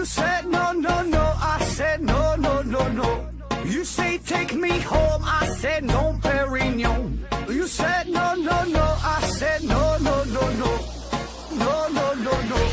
You said no, no, no. I said no, no, no, no. You say take me home. I said no, Perignon. You said no, no, no. I said no, no, no, no. No, no, no, no.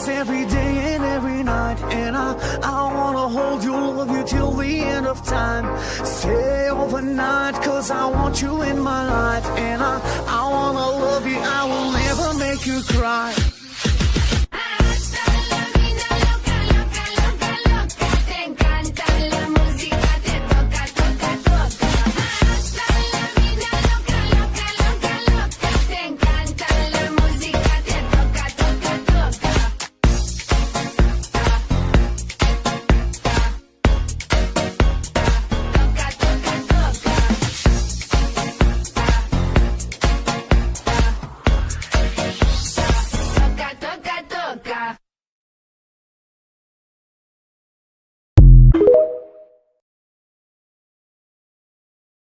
Every day and every night, and I wanna hold you, love you till the end of time. Stay overnight, cause I want you in my life, and I wanna love you, I will never make you cry.